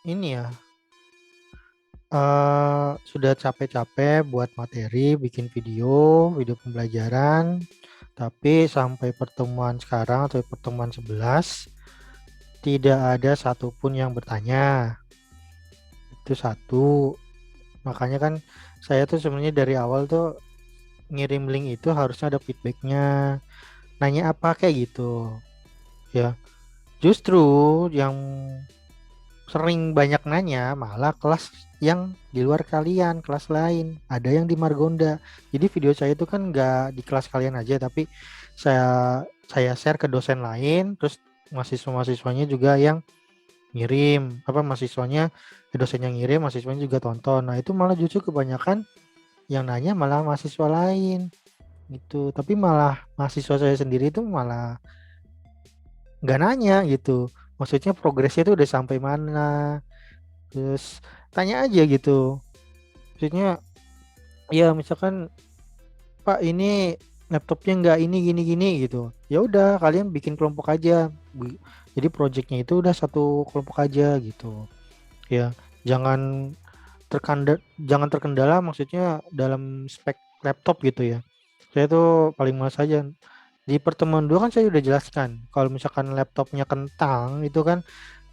ini ya, sudah capek-capek buat materi, bikin video, video pembelajaran, tapi sampai pertemuan sekarang atau pertemuan 11 tidak ada satupun yang bertanya. Itu satu. Makanya kan saya tuh sebenarnya dari awal tuh ngirim link itu harusnya ada feedbacknya. Nanya apa kayak gitu. Ya, justru yang sering banyak nanya malah kelas yang di luar kalian, kelas lain. Ada yang di Margonda. Jadi video saya itu kan nggak di kelas kalian aja, tapi saya share ke dosen lain, terus mahasiswa-mahasiswanya juga yang ngirim, apa mahasiswanya, dosen yang ngirim, mahasiswanya juga tonton. Nah, itu malah justru kebanyakan yang nanya malah mahasiswa lain gitu. Tapi malah mahasiswa saya sendiri itu malah nggak nanya gitu. Maksudnya progresnya itu udah sampai mana. Terus tanya aja gitu. Maksudnya ya misalkan Pak ini laptopnya nggak ini gini gini gitu. Ya udah kalian bikin kelompok aja. Jadi projectnya itu udah satu kelompok aja gitu. Ya, jangan terkendala maksudnya dalam spek laptop gitu ya. Saya tuh paling males aja. Di pertemuan dua kan saya udah jelaskan. Kalau misalkan laptopnya kentang itu kan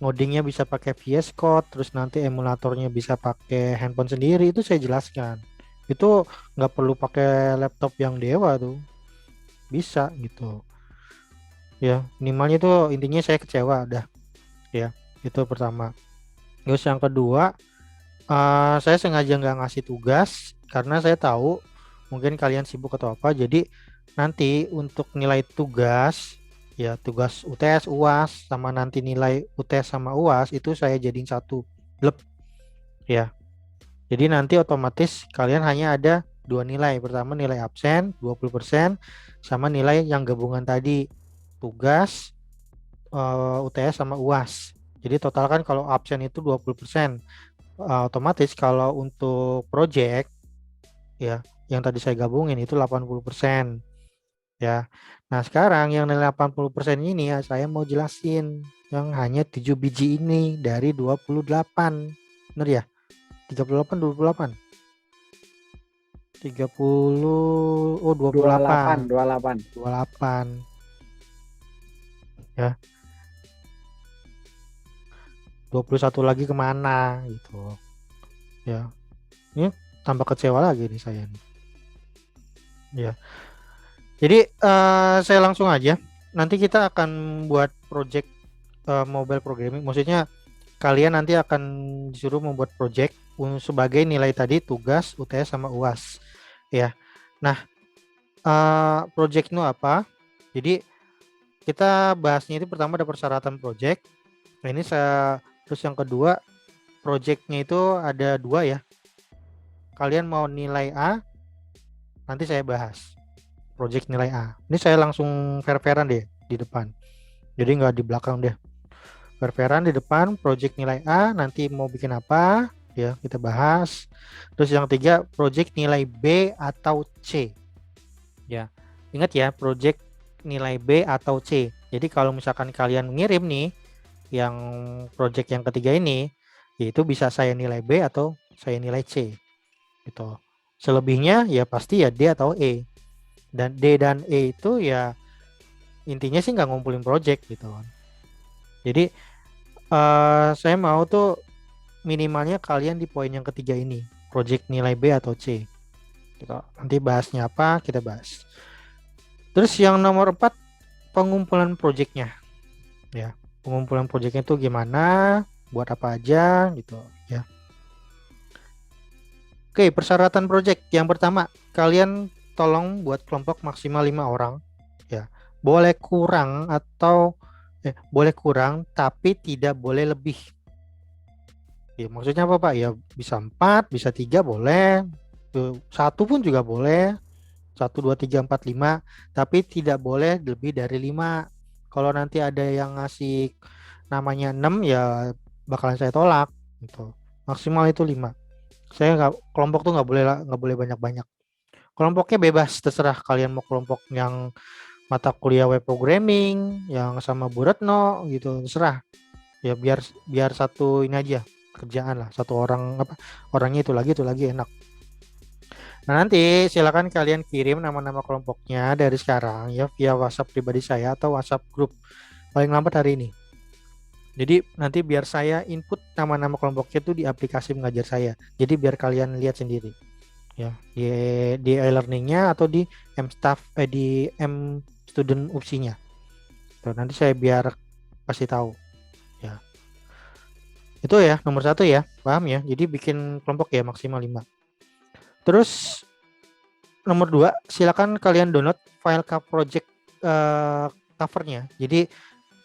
ngodingnya bisa pakai VS Code, terus nanti emulatornya bisa pakai handphone sendiri, itu saya jelaskan. Itu nggak perlu pakai laptop yang dewa tuh, bisa gitu. Ya, minimalnya tuh intinya saya kecewa dah. Ya, itu pertama. Terus yang kedua, saya sengaja nggak ngasih tugas karena saya tahu mungkin kalian sibuk atau apa. Jadi nanti untuk nilai tugas, ya tugas UTS, UAS, sama nanti nilai UTS sama UAS itu saya jadiin satu bleb ya. Jadi nanti otomatis kalian hanya ada dua nilai. Pertama nilai absen 20% sama nilai yang gabungan tadi tugas, UTS sama UAS. Jadi total kan kalau absen itu 20%. Otomatis kalau untuk project ya yang tadi saya gabungin itu 80% ya. Nah, sekarang yang nilai 80% ini ya saya mau jelasin yang hanya 7 biji ini dari 28. Benar ya? 38 28. 30 oh 28, 28. 28. 28 ya. 21 lagi kemana gitu ya. Ini tambah kecewa lagi nih saya nih. Ya. Jadi saya langsung aja. Nanti kita akan buat project mobile programming. Maksudnya kalian nanti akan disuruh membuat project sebagai nilai tadi tugas, UTS sama UAS. Ya. Nah, project itu apa? Jadi kita bahasnya itu pertama ada persyaratan project. Nah, ini saya terus yang kedua projectnya itu ada dua ya. Kalian mau nilai A, nanti saya bahas project nilai A. Ini saya langsung fair-fairan deh di depan. Jadi nggak di belakang deh. Fair-fairan di depan, project nilai A, nanti mau bikin apa, ya kita bahas. Terus yang ketiga, project nilai B atau C. Ya, ingat ya, project nilai B atau C. Jadi kalau misalkan kalian ngirim nih, yang project yang ketiga ini, yaitu bisa saya nilai B atau saya nilai C. Gitu. Selebihnya ya pasti ya D atau E. Dan D dan E itu ya intinya sih nggak ngumpulin project gitu kan. Jadi saya mau tuh minimalnya kalian di poin yang ketiga ini, project nilai B atau C. Gitu. Nanti bahasnya apa, kita bahas. Terus yang nomor 4, pengumpulan projectnya. Ya, pengumpulan projectnya itu gimana, buat apa aja gitu ya. Oke, persyaratan project. Yang pertama, kalian tolong buat kelompok maksimal 5 orang. Ya, boleh kurang atau boleh kurang, tapi tidak boleh lebih. Ya, maksudnya apa Pak? Ya bisa 4, bisa 3 boleh. Satu pun juga boleh. 1, 2, 3, 4, 5. Tapi tidak boleh lebih dari 5. Kalau nanti ada yang ngasih namanya 6 ya bakalan saya tolak gitu. Maksimal itu 5. Saya nggak, kelompok tuh nggak boleh banyak-banyak. Kelompoknya bebas, terserah kalian mau kelompok yang mata kuliah web programming, yang sama Bu Retno gitu, terserah. Ya biar biar satu ini aja. kerjaan lah, satu orang apa, orangnya itu lagi enak. Nah, nanti silakan kalian kirim nama-nama kelompoknya dari sekarang ya via WhatsApp pribadi saya atau WhatsApp grup paling lambat hari ini. Jadi nanti biar saya input nama-nama kelompoknya itu di aplikasi mengajar saya. Jadi biar kalian lihat sendiri ya di e-learningnya atau di di M student opsinya. Tuh, nanti saya biar kasih tahu ya. Itu ya nomor satu ya, paham ya? Jadi bikin kelompok ya maksimal 5. Terus nomor 2, silakan kalian download file project covernya. Jadi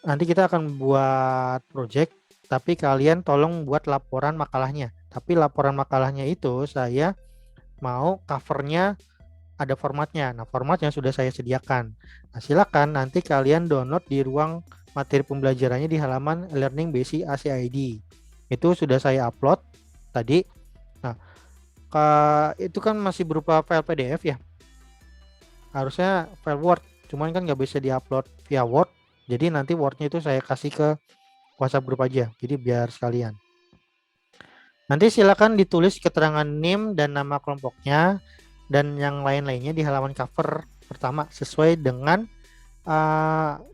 nanti kita akan buat project, tapi kalian tolong buat laporan makalahnya. Tapi laporan makalahnya itu saya mau covernya ada formatnya. Nah, formatnya sudah saya sediakan. Nah, silakan nanti kalian download di ruang materi pembelajarannya di halaman Learning Basic ACID. Itu sudah saya upload tadi. Nah, itu kan masih berupa file PDF ya. Harusnya file Word, cuman kan nggak bisa diupload via Word. Jadi nanti Wordnya itu saya kasih ke WhatsApp grup aja. Jadi biar sekalian. Nanti silakan ditulis keterangan NIM dan nama kelompoknya dan yang lain-lainnya di halaman cover pertama sesuai dengan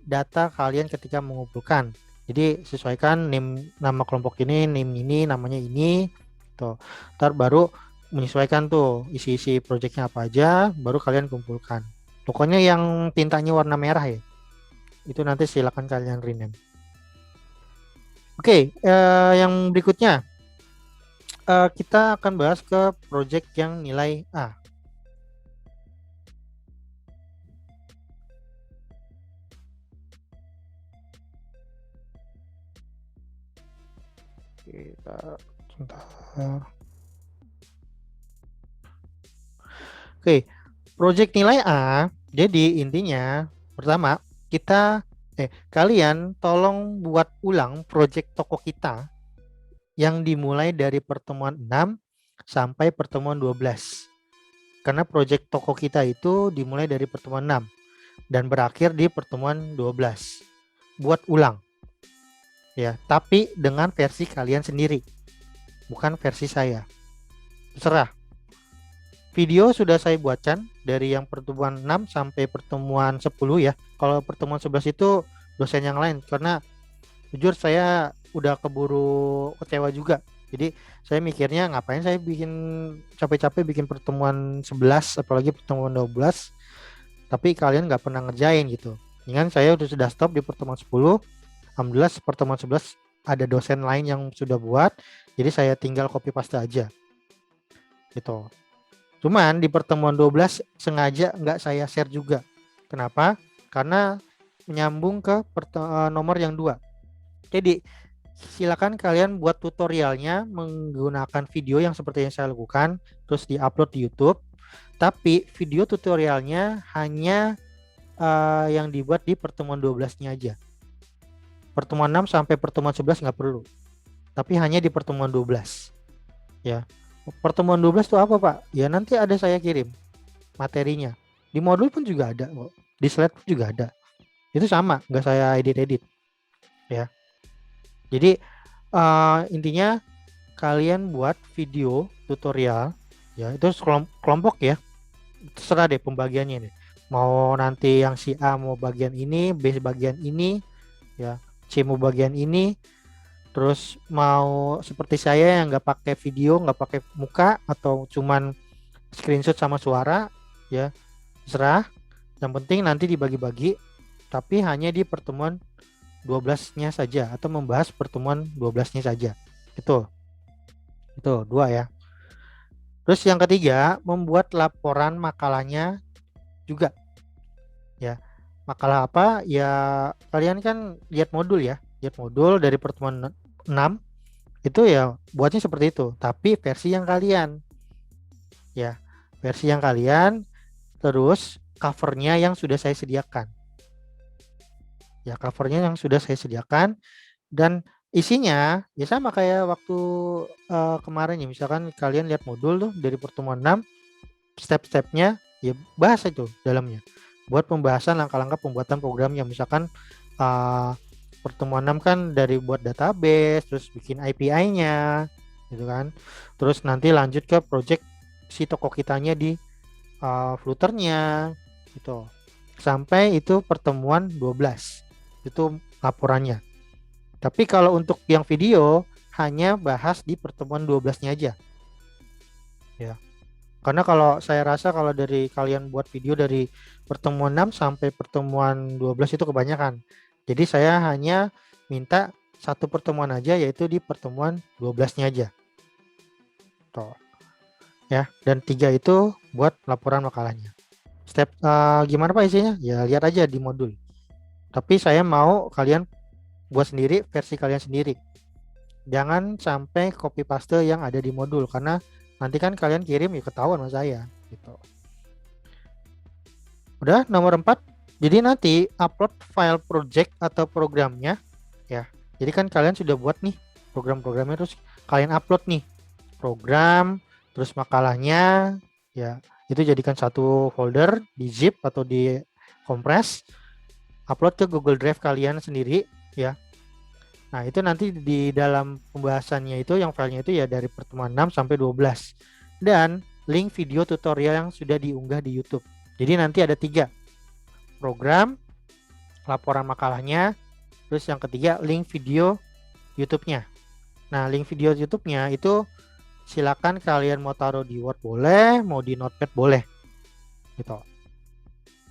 data kalian ketika mengumpulkan. Jadi sesuaikan NIM nama kelompok ini, NIM ini, namanya ini. Tuh. Ntar baru menyesuaikan tuh isi-isi projectnya apa aja, baru kalian kumpulkan. Pokoknya yang tintanya warna merah ya. Itu nanti silakan kalian rename. Oke, yang berikutnya kita akan bahas ke project yang nilai A. Kita sebentar. Oke, project nilai A. Jadi intinya pertama kalian tolong buat ulang project toko kita yang dimulai dari pertemuan 6 sampai pertemuan 12. Karena project toko kita itu dimulai dari pertemuan 6 dan berakhir di pertemuan 12. Buat ulang. Ya, tapi dengan versi kalian sendiri, bukan versi saya. Terserah. Video sudah saya buatkan dari yang pertemuan 6 sampai pertemuan 10 ya. Kalau pertemuan 11 itu dosen yang lain karena jujur saya udah keburu kecewa juga. Jadi saya mikirnya ngapain saya bikin capek-capek bikin pertemuan 11 apalagi pertemuan 12 tapi kalian nggak pernah ngerjain gitu. Dengan saya sudah stop di pertemuan 10. Alhamdulillah pertemuan 11 ada dosen lain yang sudah buat. Jadi saya tinggal copy paste aja. Gitu. Cuman di pertemuan 12 sengaja nggak saya share juga. Kenapa? Karena menyambung ke nomor yang 2. Jadi silakan kalian buat tutorialnya menggunakan video yang seperti yang saya lakukan, terus diupload di YouTube. Tapi video tutorialnya hanya yang dibuat di pertemuan 12-nya aja. Pertemuan 6 sampai pertemuan 11 nggak perlu. Tapi hanya di pertemuan 12. Ya. Pertemuan 12 itu apa, Pak? Ya nanti ada saya kirim materinya. Di modul pun juga ada kok. Di slide pun juga ada. Itu sama, nggak saya edit-edit. Ya. Jadi intinya kalian buat video tutorial ya, itu kelompok ya. Terserah deh pembagiannya nih. Mau nanti yang si A mau bagian ini, B bagian ini, ya. C mau bagian ini. Terus mau seperti saya yang nggak pakai video, nggak pakai muka atau cuman screenshot sama suara, ya terserah. Yang penting nanti dibagi-bagi, tapi hanya di pertemuan 12-nya saja atau membahas pertemuan 12-nya saja. Itu 2 ya. Terus yang ketiga, membuat laporan makalahnya juga. Ya. Makalah apa? Ya kalian kan lihat modul ya. Lihat modul dari pertemuan 6 itu ya buatnya seperti itu, tapi versi yang kalian ya, versi yang kalian, terus covernya yang sudah saya sediakan ya, covernya yang sudah saya sediakan dan isinya ya sama kayak waktu kemarin ya, misalkan kalian lihat modul tuh dari pertemuan 6 step-stepnya ya bahas itu dalamnya buat pembahasan langkah-langkah pembuatan program yang misalkan pertemuan 6 kan dari buat database, terus bikin API-nya, gitu kan. Terus nanti lanjut ke project si toko kitanya di Flutter-nya, gitu. Sampai itu pertemuan 12. Itu laporannya. Tapi kalau untuk yang video hanya bahas di pertemuan 12-nya aja. Ya. Karena kalau saya rasa kalau dari kalian buat video dari pertemuan 6 sampai pertemuan 12 itu kebanyakan. Jadi saya hanya minta satu pertemuan aja, yaitu di pertemuan 12-nya aja. Tuh. Ya, dan 3 itu buat laporan makalahnya. Step gimana Pak isinya? Ya lihat aja di modul. Tapi saya mau kalian buat sendiri, versi kalian sendiri. Jangan sampai copy paste yang ada di modul, karena nanti kan kalian kirim ya ketahuan sama saya gitu. Udah nomor 4. Jadi nanti upload file project atau programnya ya. Jadi kan kalian sudah buat nih program-programnya, terus kalian upload nih program, terus makalahnya ya. Itu jadikan satu folder di zip atau di kompres, upload ke Google Drive kalian sendiri ya. Nah, itu nanti di dalam pembahasannya itu yang filenya itu ya dari pertemuan 6 sampai 12. Dan link video tutorial yang sudah diunggah di YouTube. Jadi nanti ada 3. Program, laporan makalahnya, terus yang ketiga link video YouTube-nya. Nah, link video YouTube-nya itu silakan kalian mau taruh di Word boleh, mau di Notepad boleh. Gitu.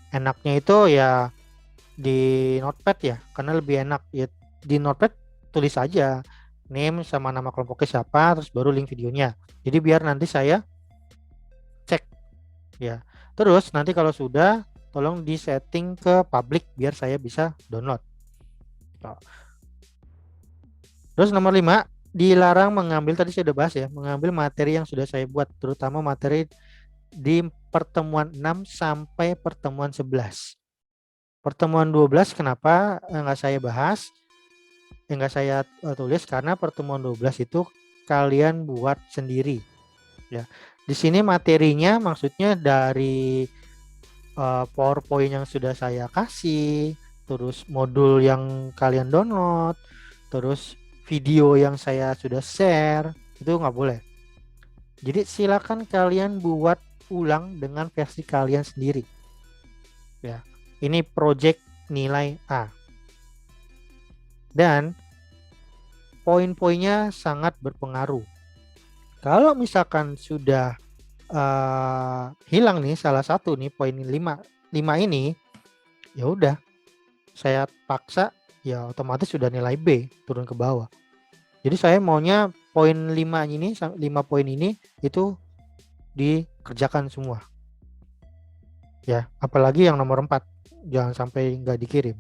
Enaknya itu ya di Notepad ya, karena lebih enak ya. Di Notepad tulis aja name sama nama kelompoknya siapa, terus baru link videonya. Jadi biar nanti saya cek ya. Terus nanti kalau sudah tolong di setting ke public biar saya bisa download. Terus nomor 5, dilarang mengambil, tadi saya udah bahas ya, mengambil materi yang sudah saya buat, terutama materi di pertemuan 6 sampai pertemuan 11. Pertemuan 12 kenapa nggak saya bahas? Nggak saya tulis karena pertemuan 12 itu kalian buat sendiri ya. Di sini materinya maksudnya dari PowerPoint yang sudah saya kasih, terus modul yang kalian download, terus video yang saya sudah share, itu nggak boleh. Jadi silakan kalian buat ulang dengan versi kalian sendiri ya. Ini project nilai A. Dan poin-poinnya sangat berpengaruh. Kalau misalkan sudah hilang nih salah satu nih poin 5 ini, ya udah saya paksa ya otomatis sudah nilai B turun ke bawah. Jadi saya maunya poin 5 ini, 5 poin ini itu dikerjakan semua. Ya, apalagi yang nomor 4 jangan sampai nggak dikirim.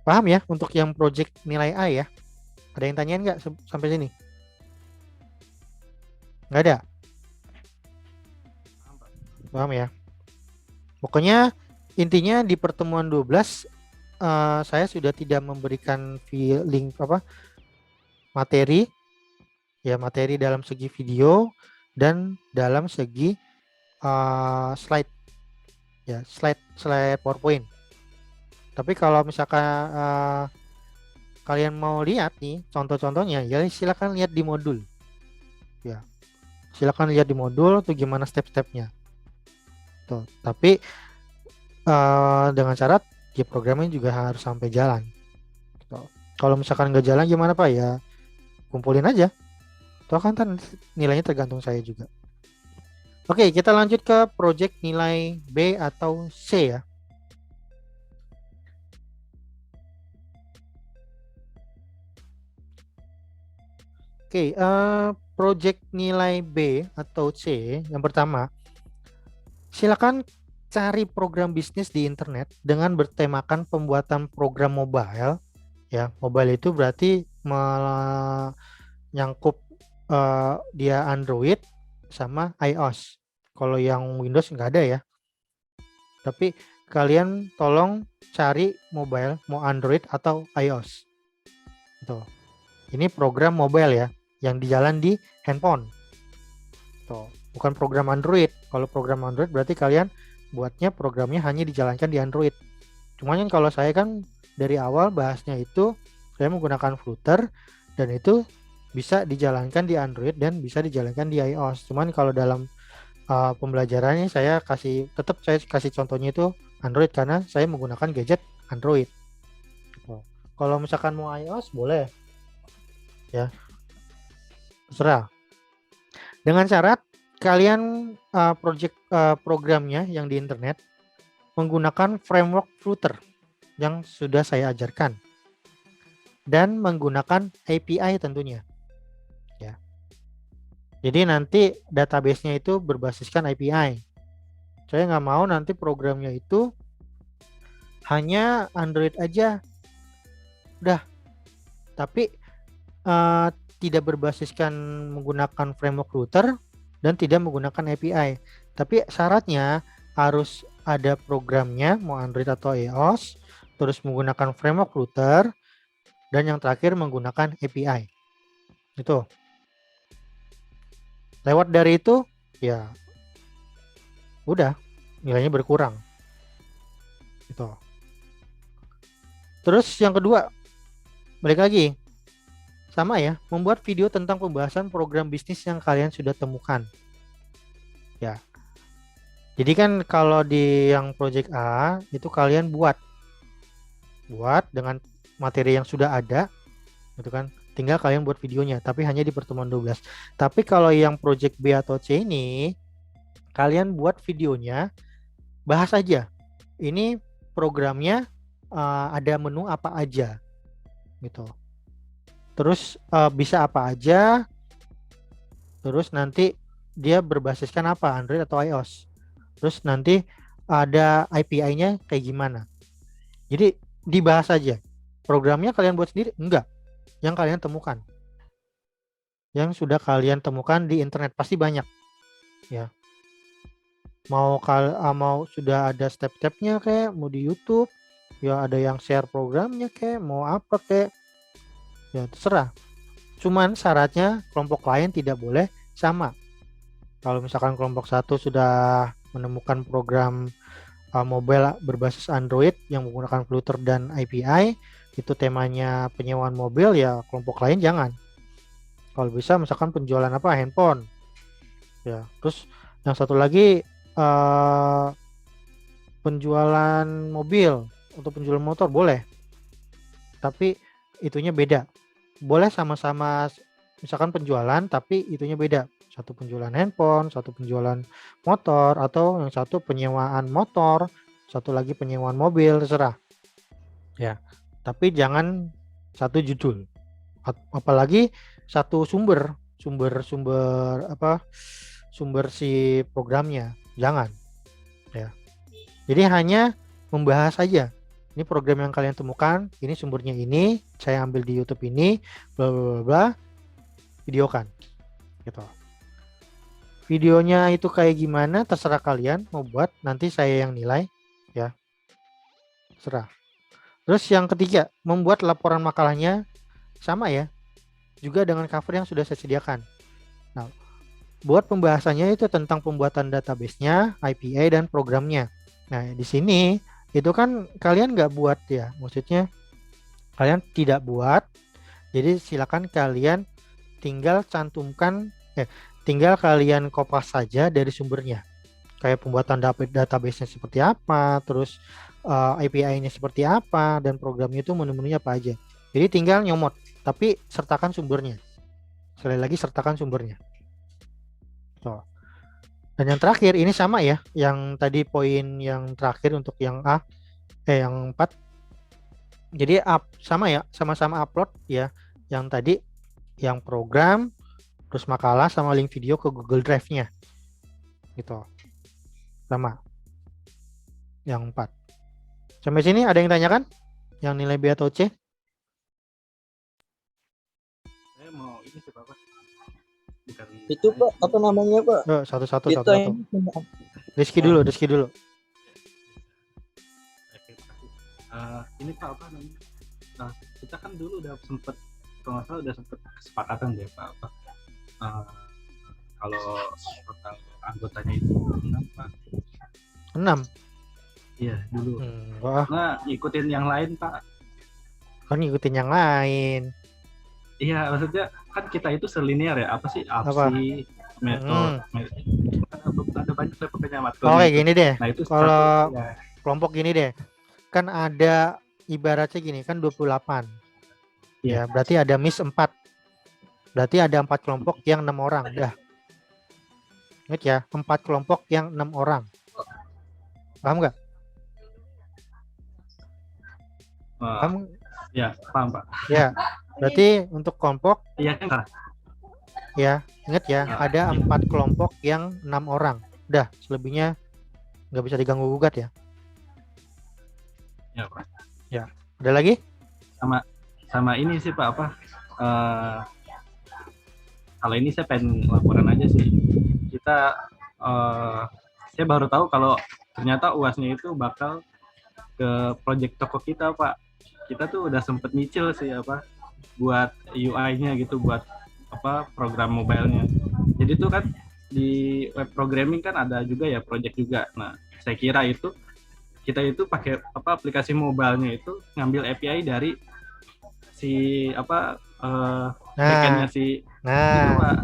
Paham ya untuk yang project nilai A ya? Ada yang tanyain nggak sampai sini? Nggak ada? Paham ya? Pokoknya intinya di pertemuan 12 saya sudah tidak memberikan link materi ya, materi dalam segi video dan dalam segi slide ya, slide PowerPoint. Tapi kalau misalkan kalian mau lihat nih contoh-contohnya ya silakan lihat di modul ya, silakan lihat di modul tuh gimana step-stepnya tuh. Tapi dengan syarat ya programnya juga harus sampai jalan tuh. Kalau misalkan nggak jalan gimana Pak ya, kumpulin aja toh kan nilainya tergantung saya juga. Oke, kita lanjut ke project nilai B atau C ya. Oke, project nilai B atau C yang pertama, silakan cari program bisnis di internet dengan bertemakan pembuatan program mobile ya. Mobile itu berarti menyangkup dia Android sama iOS. Kalau yang Windows nggak ada ya. Tapi kalian tolong cari mobile, mau Android atau iOS. Tuh. Ini program mobile ya, yang dijalan di handphone. Tuh, bukan program Android. Kalau program Android berarti kalian buatnya programnya hanya dijalankan di Android. Cuman kan kalau saya kan dari awal bahasnya itu saya menggunakan Flutter dan itu bisa dijalankan di Android dan bisa dijalankan di iOS. Cuman kalau dalam pembelajarannya saya kasih contohnya itu Android karena saya menggunakan gadget Android. Oh. Kalau misalkan mau iOS boleh ya, terserah. Dengan syarat kalian programnya yang di internet menggunakan framework Flutter yang sudah saya ajarkan dan menggunakan API tentunya. Ya. Jadi nanti database-nya itu berbasiskan API. Saya nggak mau nanti programnya itu hanya Android aja, udah. Tapi uh, tidak berbasiskan menggunakan framework router dan tidak menggunakan API. Tapi syaratnya harus ada programnya, mau Android atau iOS, terus menggunakan framework router, dan yang terakhir menggunakan API. Itu. Lewat dari itu, ya udah, nilainya berkurang. Itu. Terus yang kedua, balik lagi, sama ya, membuat video tentang pembahasan program bisnis yang kalian sudah temukan. Ya. Jadi kan kalau di yang project A itu kalian buat dengan materi yang sudah ada, gitu kan. Tinggal kalian buat videonya, tapi hanya di pertemuan 12. Tapi kalau yang project B atau C ini, kalian buat videonya, bahas aja. Ini programnya ada menu apa aja, gitu. Terus bisa apa aja, terus nanti dia berbasiskan apa, Android atau iOS. Terus nanti ada API-nya kayak gimana. Jadi dibahas aja. Programnya kalian buat sendiri? Enggak. Yang kalian temukan. Yang sudah kalian temukan di internet pasti banyak. Ya. Mau sudah ada step-stepnya kayak mau di YouTube, ya ada yang share programnya kayak mau apa kayak. Ya terserah. Cuman syaratnya kelompok lain tidak boleh sama. Kalau misalkan kelompok satu sudah menemukan program mobile berbasis Android yang menggunakan Flutter dan API, itu temanya penyewaan mobil, ya kelompok lain jangan. Kalau bisa misalkan penjualan apa, handphone. Ya, terus yang satu lagi penjualan mobil untuk penjualan motor boleh. Tapi itunya beda. Boleh sama-sama misalkan penjualan tapi itunya beda. Satu penjualan handphone, satu penjualan motor, atau yang satu penyewaan motor, satu lagi penyewaan mobil, terserah. Ya, tapi jangan satu judul. Apalagi satu sumber si programnya. Jangan. Ya. Jadi hanya membahas saja. Ini program yang kalian temukan, ini sumbernya ini, saya ambil di YouTube ini, bla bla bla bla, videokan. Gitu. Videonya itu kayak gimana terserah kalian mau buat, nanti saya yang nilai ya. Terserah. Terus yang ketiga, membuat laporan makalahnya sama ya. Juga dengan cover yang sudah saya sediakan. Nah, buat pembahasannya itu tentang pembuatan database-nya, API dan programnya. Nah, di sini itu kan kalian nggak buat ya, maksudnya kalian tidak buat, jadi silakan kalian tinggal tinggal kalian kopas saja dari sumbernya, kayak pembuatan database-nya seperti apa, terus API-nya seperti apa, dan programnya itu menu-menunya apa aja. Jadi tinggal nyomot, tapi sertakan sumbernya. Sekali lagi sertakan sumbernya. So. Dan yang terakhir ini sama ya, yang tadi poin yang terakhir untuk yang yang 4. Jadi sama ya, sama-sama upload ya. Yang tadi yang program, terus makalah sama link video ke Google Drive-nya. Gitu. Sama. Yang 4. Sampai sini ada yang tanyakan? Yang nilai B atau C? Saya mau ini sih Pak. Itu Pak, apa namanya Pak? Satu-satu. Rizky dulu. Ini Pak, apa namanya? Kita kan dulu udah sempet, kalau nggak salah udah sempet kesepakatan deh Pak, kalau total anggotanya itu 6 Pak. 6? Iya dulu. Nah ikutin yang lain Pak. Kan ngikutin yang lain. Iya, maksudnya kan kita itu selinier ya, apa sih Apa? APSI, metode, ada banyak deh pokoknya Oh, matkulnya kayak itu. gini deh. Nah itu satu Kalau ya, kelompok gini deh. Kan ada ibaratnya gini, kan 28. iya. Ya, berarti ada miss 4. Berarti ada 4 kelompok yang 6 orang. Dah, ingat ya, 4 kelompok yang 6 orang. Paham nggak? Paham? Ya paham Pak. Ya, berarti untuk kelompok Iya kan? ya, ingat ya, ada 4 kelompok yang 6 orang. Udah, selebihnya nggak bisa diganggu gugat ya. Ya Pak. Ya, ada lagi? Sama ini sih Pak apa? Kalau ini saya pengen laporan aja sih. Saya baru tahu kalau ternyata UASnya itu bakal ke project toko kita Pak. Kita tuh udah sempet nyicil sih apa buat UI-nya gitu, buat apa program mobile-nya. Jadi tuh kan di web programming kan ada juga ya project juga. Nah, saya kira itu kita itu pakai apa aplikasi mobile-nya itu ngambil API dari si apa backend-nya si itu Pak.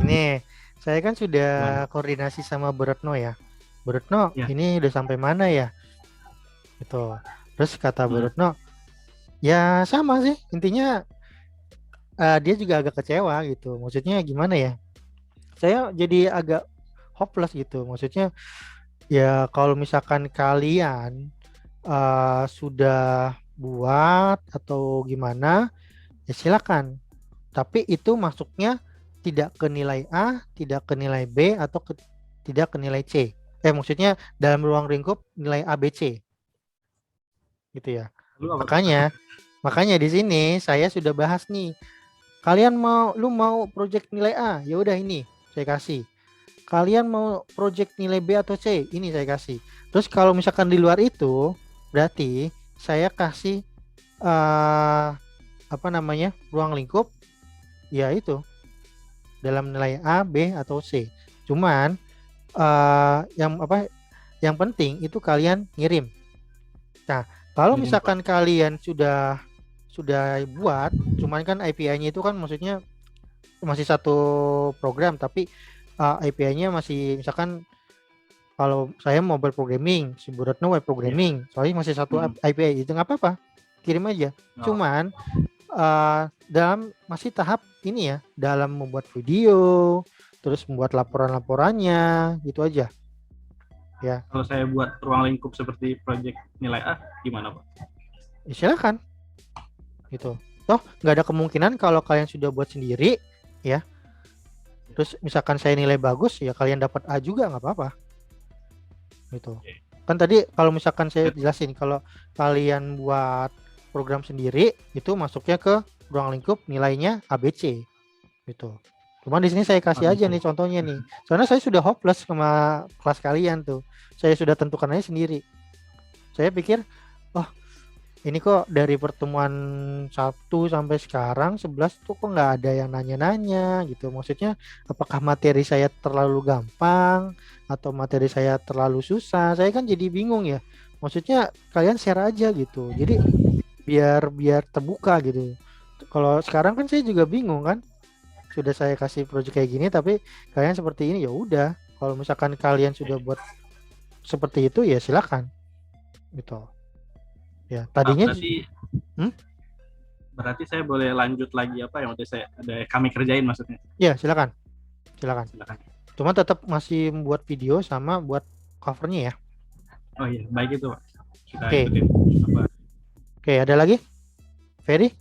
Ini saya kan sudah koordinasi sama Beretno ya. Beretno, Ya. ini udah sampai mana ya? Gitu. Terus kata Beretno, ya sama sih. Intinya dia juga agak kecewa gitu. Maksudnya gimana ya? Saya jadi agak hopeless gitu. Maksudnya ya kalau misalkan kalian sudah buat atau gimana, ya silakan. Tapi itu masuknya tidak ke nilai A, tidak ke nilai B, atau tidak ke nilai C. Maksudnya dalam ruang lingkup nilai A, B, C. Gitu ya. Makanya di sini saya sudah bahas nih. Kalian lu mau project nilai A, ya udah ini saya kasih. Kalian mau project nilai B atau C, ini saya kasih. Terus kalau misalkan di luar itu, berarti saya kasih ruang lingkup, ya itu dalam nilai A, B atau C. Cuman yang penting itu kalian ngirim. Nah, kalau misalkan kalian sudah buat, cuman kan API-nya itu kan maksudnya masih satu program, tapi API-nya masih misalkan kalau saya mobile programming, si Buretno web programming, soalnya masih satu API, itu nggak apa-apa, kirim aja. Cuman dalam masih tahap ini ya, dalam membuat video, terus membuat laporan-laporannya, gitu aja. Ya. Kalau saya buat ruang lingkup seperti project nilai A, gimana Pak? Ya, silakan. Gitu. Toh nggak ada kemungkinan kalau kalian sudah buat sendiri, ya. Terus misalkan saya nilai bagus, ya kalian dapat A juga nggak apa-apa. Gitu. Kan tadi kalau misalkan saya jelasin kalau kalian buat program sendiri itu masuknya ke ruang lingkup nilainya ABC gitu. Cuman di sini saya kasih aja nih contohnya nih. Soalnya saya sudah hopeless sama kelas kalian tuh. Saya sudah tentukan aja sendiri. Saya pikir, oh ini kok dari pertemuan 1 sampai sekarang 11 tuh kok nggak ada yang nanya-nanya gitu. Maksudnya apakah materi saya terlalu gampang atau materi saya terlalu susah? Saya kan jadi bingung ya. Maksudnya kalian share aja gitu. Jadi biar terbuka gitu. Kalau sekarang kan saya juga bingung kan. Sudah saya kasih project kayak gini tapi kalian seperti ini, ya udah. Kalau misalkan kalian sudah buat seperti itu ya silakan. Gitu. Ya, tadinya berarti saya boleh lanjut lagi apa yang udah kami kerjain maksudnya? Ya, silakan. Cuma tetap masih membuat video sama buat covernya ya. Oh iya, baik itu Pak. Oke, ada lagi? Ferry?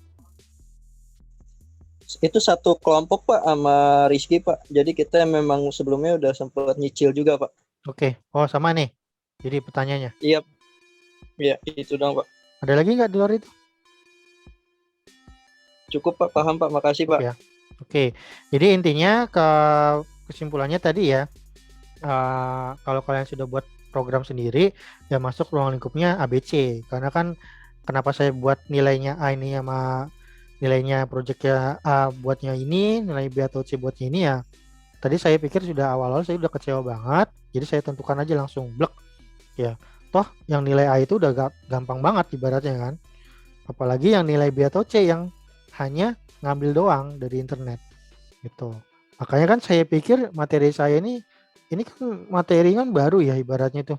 Itu satu kelompok Pak sama Rizky Pak. Jadi kita memang sebelumnya udah sempat nyicil juga Pak. Oke. Oh sama nih. Jadi pertanyaannya. Iya. Iya itu dong Pak. Ada lagi nggak di luar itu? Cukup Pak, paham Pak. Makasih Pak. Ya. Oke. Jadi intinya kesimpulannya tadi ya. Kalau kalian sudah buat program sendiri ya masuk ruang lingkupnya ABC. Karena kan kenapa saya buat nilainya A ini sama nilainya projectnya A buatnya ini, nilai B atau C buatnya ini ya. Tadi saya pikir sudah awal-awal saya udah kecewa banget, jadi saya tentukan aja langsung blek. Ya, toh yang nilai A itu udah gampang banget ibaratnya kan. Apalagi yang nilai B atau C yang hanya ngambil doang dari internet gitu. Makanya kan saya pikir materi saya ini kan materi kan baru ya ibaratnya itu.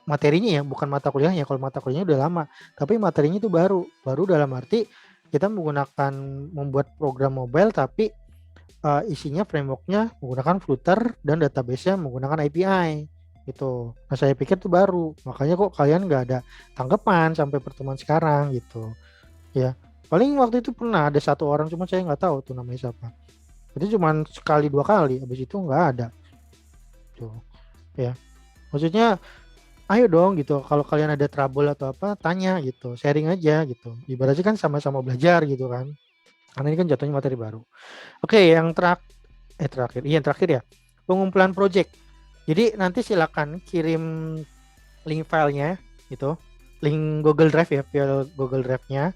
Materinya ya, bukan mata kuliahnya. Kalau mata kuliahnya udah lama, tapi materinya itu baru. Baru dalam arti kita menggunakan membuat program mobile tapi isinya frameworknya menggunakan Flutter dan database-nya menggunakan API gitu. Nah saya pikir itu baru, makanya kok kalian nggak ada tanggapan sampai pertemuan sekarang gitu ya. Paling waktu itu pernah ada satu orang, cuma saya nggak tahu tuh namanya siapa. Itu cuma sekali dua kali, habis itu nggak ada tuh ya. Maksudnya ayo dong gitu, kalau kalian ada trouble atau apa tanya gitu, sharing aja gitu, ibaratnya kan sama-sama belajar gitu kan, karena ini kan jatuhnya materi baru. Oke, yang terakhir ya, pengumpulan project. Jadi nanti silakan kirim link filenya itu, link Google Drive ya, file Google Drive-nya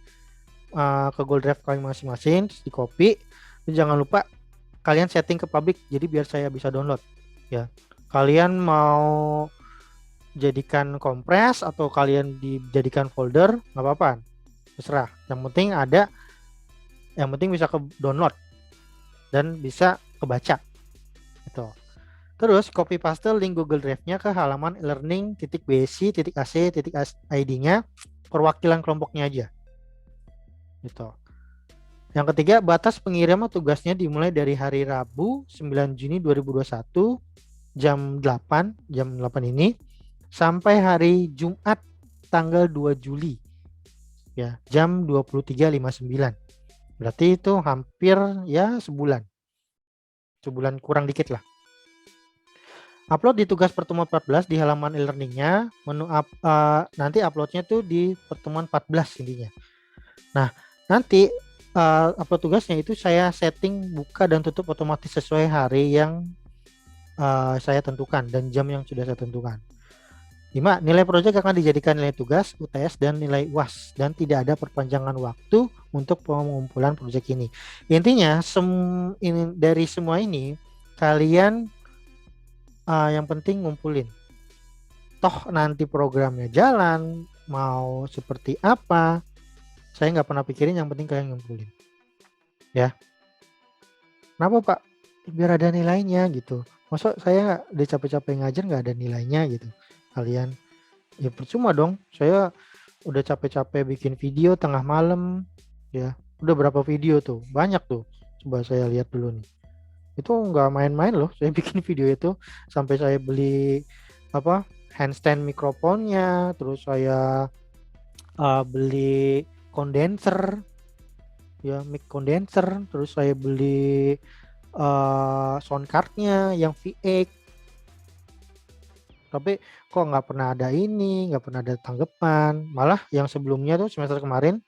ke Google Drive kalian masing-masing, terus di copy. Terus jangan lupa kalian setting ke public, jadi biar saya bisa download ya. Kalian mau jadikan kompres atau kalian dijadikan folder nggak apa-apa, terserah. Yang penting bisa ke download dan bisa kebaca gitu. Terus copy paste link Google Drive-nya ke halaman learning.bsc.ac.id-nya perwakilan kelompoknya aja. Gitu. Yang ketiga, batas pengiriman tugasnya dimulai dari hari Rabu 9 Juni 2021 jam 8 ini sampai hari Jumat tanggal 2 Juli ya jam 23.59. Berarti itu hampir ya sebulan kurang dikit lah. Upload di tugas pertemuan 14 di halaman e-learningnya, nanti uploadnya tuh di pertemuan 14 intinya. Nah nanti upload tugasnya itu saya setting buka dan tutup otomatis sesuai hari yang saya tentukan dan jam yang sudah saya tentukan. 5. Nilai proyek akan dijadikan nilai tugas, UTS, dan nilai UAS dan tidak ada perpanjangan waktu untuk pengumpulan proyek ini. Intinya dari semua ini kalian yang penting ngumpulin. Toh nanti programnya jalan mau seperti apa, saya nggak pernah pikirin, yang penting kalian ngumpulin ya. Kenapa Pak? Biar ada nilainya gitu. Masa saya udah capek-capek ngajar nggak ada nilainya gitu. Kalian ya percuma dong. Saya udah capek-capek bikin video tengah malam ya. Udah berapa video tuh? Banyak tuh. Coba saya lihat dulu nih. Itu nggak main-main loh. Saya bikin video itu sampai saya beli handstand mikrofonnya, terus saya beli kondenser ya, mic condenser, terus saya beli sound cardnya yang V8. Tapi kok nggak pernah ada nggak pernah ada tanggapan. Malah yang sebelumnya tuh semester kemarin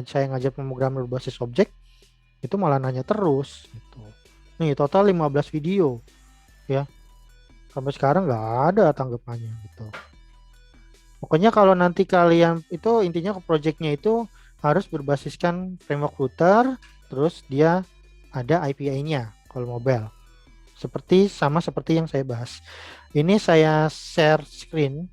saya ngajar pemrograman berbasis objek itu malah nanya terus gitu. Nih total 15 video ya, sampai sekarang nggak ada tanggapannya gitu. Pokoknya kalau nanti kalian itu intinya ke projectnya itu harus berbasiskan framework Flutter, terus dia ada API-nya kalau mobile. Sama seperti yang saya bahas. Ini saya share screen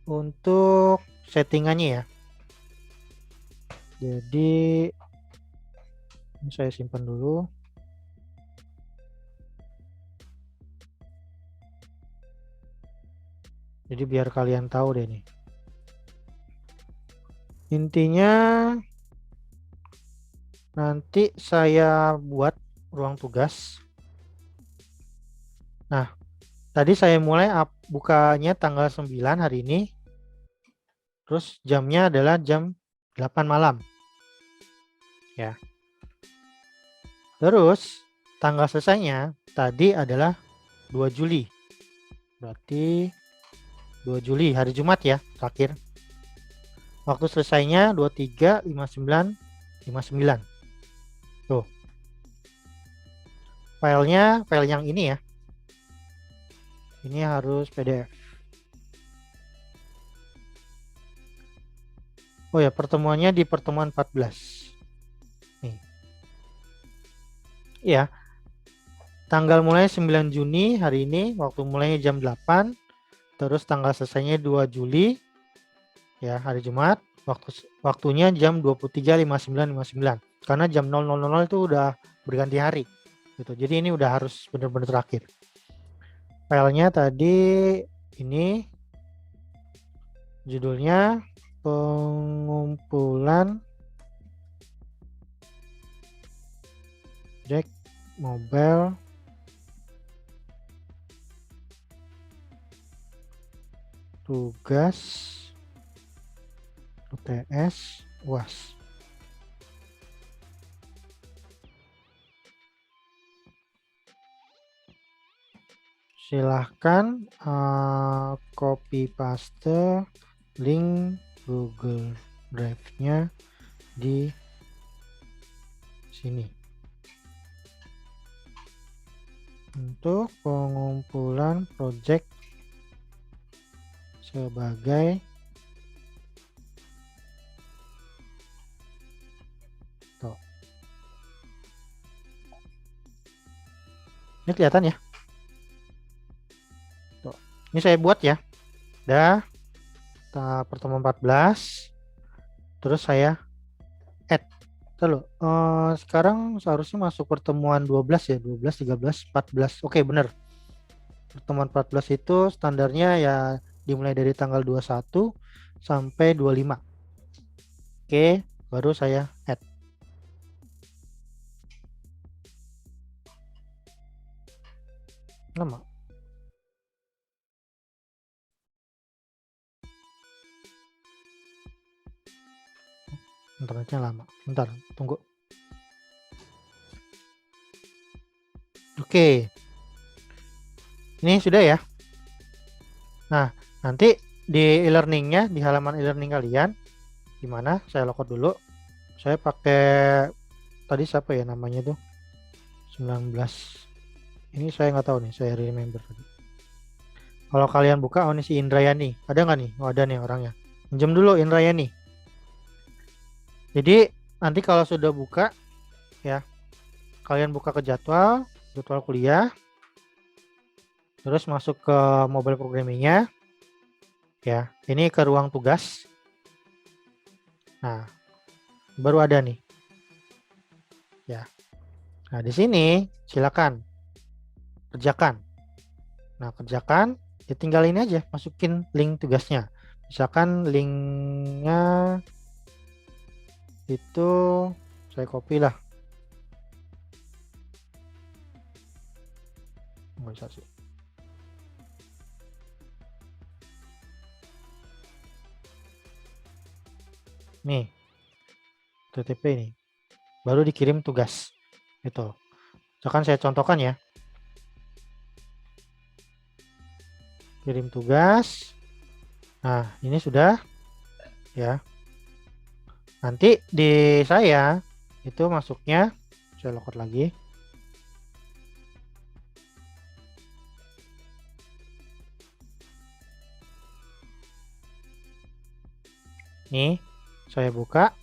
untuk settingannya ya. Jadi ini saya simpan dulu. Jadi biar kalian tahu deh nih. Intinya nanti saya buat ruang tugas. Nah, tadi saya mulai bukanya tanggal 9 hari ini. Terus jamnya adalah jam 8 malam. Ya. Terus tanggal selesainya tadi adalah 2 Juli. Berarti 2 Juli hari Jumat ya, terakhir. Waktu selesainya 23.59. Tuh. File yang ini ya. Ini harus PDF. Oh ya, pertemuannya di pertemuan 14. Nih. Iya. Tanggal mulai 9 Juni hari ini, waktu mulainya jam 8. Terus tanggal selesainya 2 Juli. Ya, hari Jumat, waktunya jam 23.59 karena jam 00.00 itu udah berganti hari gitu. Jadi ini udah harus benar-benar terakhir. Filenya tadi ini judulnya pengumpulan Jack Mobile tugas UTS UAS. Silahkan copy paste link Google Drive-nya di sini. Untuk pengumpulan project sebagai ini kelihatan ya. Tuh. Ini saya buat ya. Dah pertemuan 14. Terus saya add. Lalu sekarang seharusnya masuk pertemuan 12 ya, 12, 13, 14. Oke, benar. Pertemuan 14 itu standarnya ya dimulai dari tanggal 21 sampai 25. Oke, baru saya add. Lama. Internetnya lama. Bentar, tunggu. Oke. Ini sudah ya. Nah, nanti di e-learningnya, di halaman e-learning kalian, gimana? Saya logout dulu. Saya pakai tadi siapa ya namanya tuh? 19. Ini saya nggak tahu nih, saya remember tadi. Kalau kalian buka, oh ini si Indrayani. Ada nggak nih? Oh ada nih orangnya. Pinjam dulu Indrayani. Jadi nanti kalau sudah buka, ya kalian buka ke jadwal kuliah. Terus masuk ke mobile programmingnya. Ya, ini ke ruang tugas. Nah, baru ada nih. Ya. Nah, di sini silakan kerjakan. Nah, kerjakan, ya tinggal ini aja, masukin link tugasnya. Misalkan linknya itu saya copy lah. Nggak bisa sih. Nih, TTP ini. Baru dikirim tugas. Itu. Misalkan saya contohkan ya. Kirim tugas. Nah, ini sudah ya. Nanti di saya itu masuknya saya logout lagi. Nih, saya buka.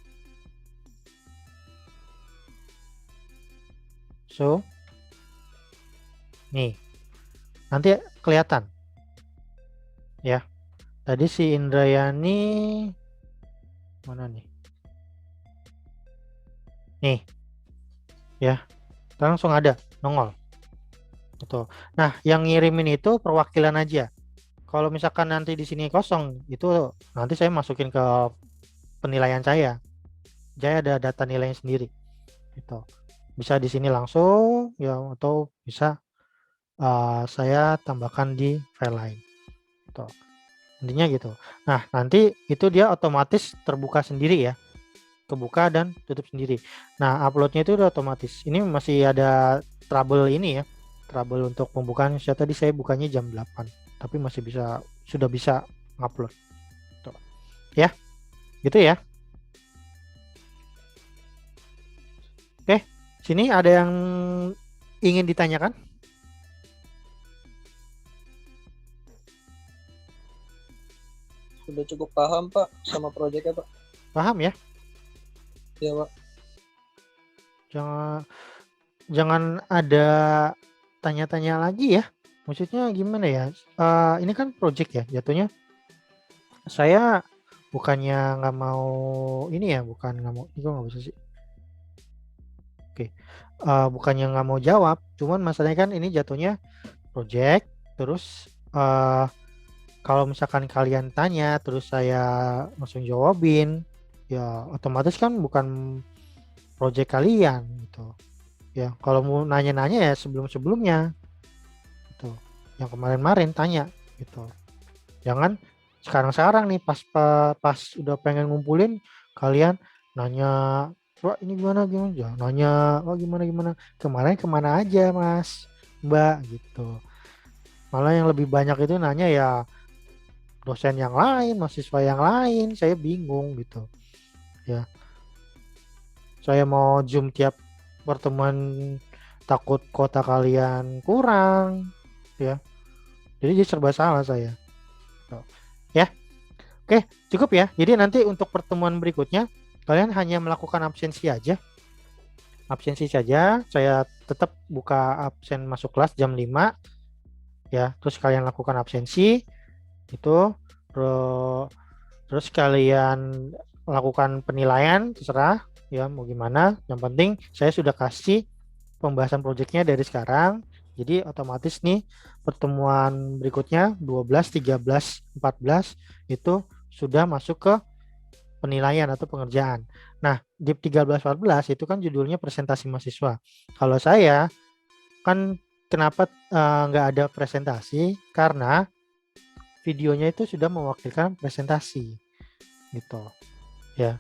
So, nih, nanti kelihatan. Ya, tadi si Indrayani mana nih? Nih, ya, langsung ada nongol. Gitu. Nah, yang ngirimin itu perwakilan aja. Kalau misalkan nanti di sini kosong, itu nanti saya masukin ke penilaian saya. Saya ada data nilainya sendiri. Gitu. Bisa di sini langsung, ya, atau bisa saya tambahkan di file lain. Gitu. Intinya gitu. Nah, nanti itu dia otomatis terbuka sendiri ya. Kebuka dan tutup sendiri. Nah, uploadnya itu udah otomatis. Ini masih ada trouble ini ya. Trouble untuk pembukaan. Tadi saya bukanya jam 8. Tapi masih bisa, sudah bisa ngupload. Tuh. Ya, gitu ya. Oke, sini ada yang ingin ditanyakan? Sudah cukup paham Pak sama proyeknya Pak. Paham ya? Ya Pak. Jangan ada tanya-tanya lagi ya. Maksudnya gimana ya? Ini kan project ya, jatuhnya saya bukannya nggak mau ini ya, bukan nggak mau, itu nggak bisa sih. Oke, bukannya nggak mau jawab, cuman masalahnya kan ini jatuhnya project, terus kalau misalkan kalian tanya, terus saya langsung jawabin, ya otomatis kan bukan project kalian gitu. Ya, kalau mau nanya-nanya ya sebelum-sebelumnya gitu. Yang kemarin-kemarin tanya gitu. Jangan sekarang-sekarang nih pas udah pengen ngumpulin kalian nanya, Wah ini gimana gimana, jangan nanya, wah gimana gimana, kemarin kemana aja Mas, Mbak gitu. Malah yang lebih banyak itu nanya ya dosen yang lain, mahasiswa yang lain, saya bingung gitu. Ya, saya mau Zoom tiap pertemuan takut kota kalian kurang, ya. Jadi serba salah saya. Tuh. Ya, oke, cukup ya. Jadi nanti untuk pertemuan berikutnya kalian hanya melakukan absensi aja. Absensi saja. Saya tetap buka absen masuk kelas jam 5 ya. Terus kalian lakukan absensi itu, terus kalian lakukan penilaian, terserah ya mau gimana. Yang penting saya sudah kasih pembahasan proyeknya dari sekarang. Jadi otomatis nih pertemuan berikutnya 12, 13, 14 itu sudah masuk ke penilaian atau pengerjaan. Nah, di 13, 14 itu kan judulnya presentasi mahasiswa. Kalau saya kan kenapa nggak ada presentasi? Karena videonya itu sudah mewakilkan presentasi gitu. Ya,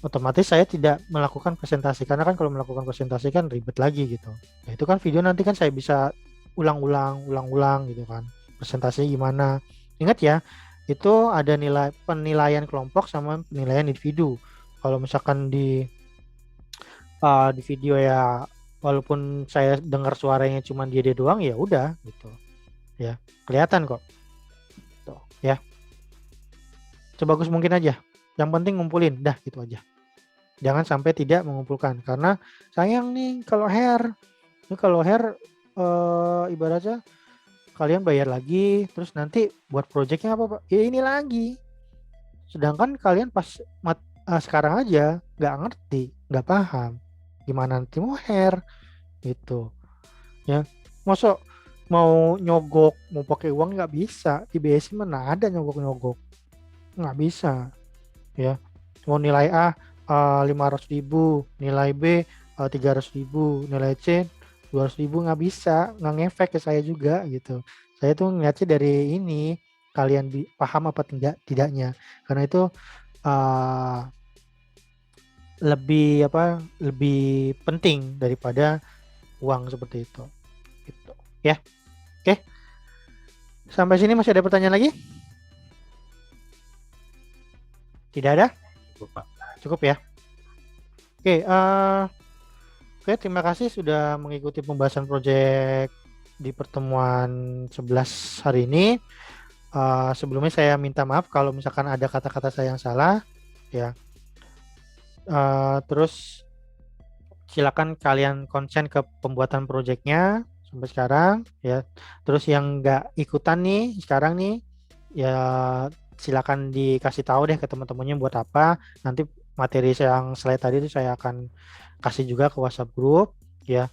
otomatis saya tidak melakukan presentasi karena kan kalau melakukan presentasi kan ribet lagi gitu. Nah, itu kan video nanti kan saya bisa ulang-ulang gitu kan. Presentasinya gimana? Ingat ya, itu ada nilai penilaian kelompok sama penilaian individu. Kalau misalkan di video ya walaupun saya dengar suaranya cuma dia doang ya udah gitu. Ya, kelihatan kok. Tuh, ya. Sebagus mungkin aja. Yang penting ngumpulin, dah gitu aja. Jangan sampai tidak mengumpulkan karena sayang nih kalau hair. Ini kalau hair ibaratnya kalian bayar lagi terus nanti buat projectnya apa Pak? Ya ini lagi. Sedangkan kalian pas sekarang aja nggak ngerti, nggak paham gimana nanti mau hair gitu. Ya, masuk mau nyogok mau pakai uang nggak bisa. Di BSI mana ada nyogok-nyogok, nggak bisa. Ya, mau nilai A 500.000, nilai B 300.000, nilai C 200.000, nggak bisa, nggak ngefek ke saya juga gitu. Saya tuh ngeliatnya dari ini kalian paham apa tidaknya, karena itu uh, lebih penting daripada uang seperti itu gitu ya. Oke, sampai sini masih ada pertanyaan lagi? Tidak ada? Cukup ya. Oke, terima kasih sudah mengikuti pembahasan proyek di pertemuan 11 hari ini. Sebelumnya saya minta maaf kalau misalkan ada kata-kata saya yang salah ya. Terus silakan kalian konsen ke pembuatan proyeknya sampai sekarang ya. Terus yang nggak ikutan nih sekarang nih ya silakan dikasih tahu deh ke teman-temannya buat apa. Nanti materi yang slide tadi itu saya akan kasih juga ke WhatsApp group ya.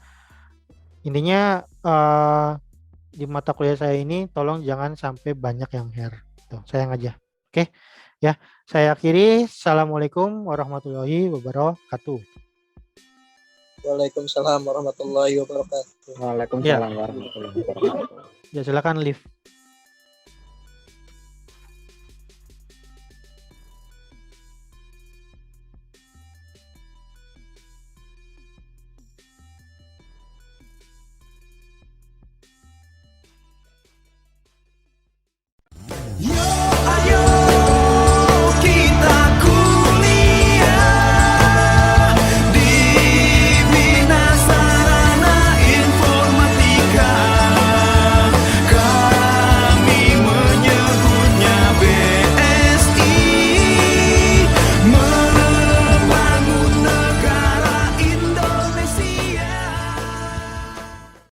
Intinya di mata kuliah saya ini tolong jangan sampai banyak yang hair. Tuh, sayang aja. Oke. Ya, saya akhiri. Assalamualaikum warahmatullahi wabarakatuh. Waalaikumsalam warahmatullahi wabarakatuh. Waalaikumsalam warahmatullahi wabarakatuh. Ya, silakan live.